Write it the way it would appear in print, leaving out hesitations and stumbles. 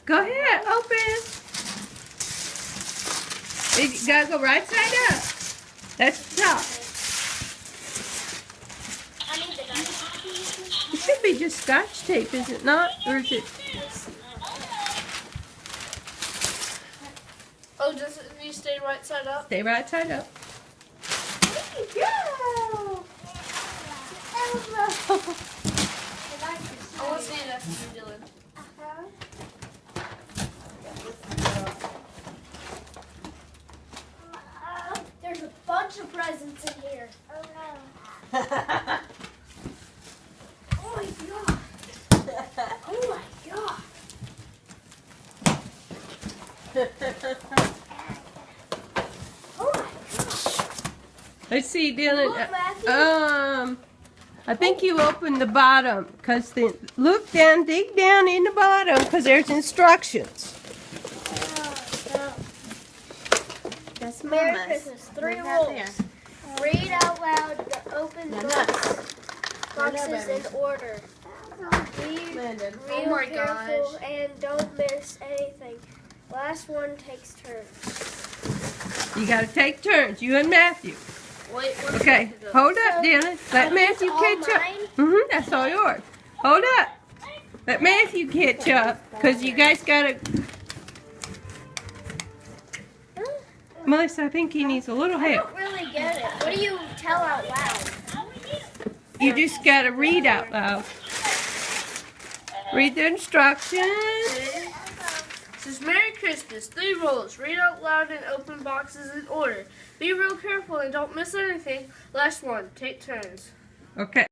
Go ahead, open. You gotta go right side up. That's the top. It should be just Scotch tape, is it not? Or is it? Oh, does it need to stay right side up? Stay right side up. There you go. Elmo. I want to see it after you're doing. There's a bunch of presents in here. Oh no. Oh my god. Oh my god. Oh my god. Let's see, Dylan. Look, Matthew. I think you opened the bottom, cause look down, dig down in the bottom, cause there's instructions. That's Merry Christmas. 3 rules. Read out loud the open boxes in order. Be real Oh my careful gosh. and don't miss anything. Last one takes turns. You gotta take turns, you and Matthew. Wait, one Okay, second. hold up, Dylan. Let Matthew all catch up. mine? That's all yours. Hold up. Let Matthew catch up, cause you guys gotta. Melissa, I think he needs a little I help. don't really get it. What do you tell out loud? You just gotta read out loud. Read the instructions. It says Merry Christmas. 3 rules. Read out loud and open boxes in order. Be real careful and don't miss anything. Last one. Take turns. Okay.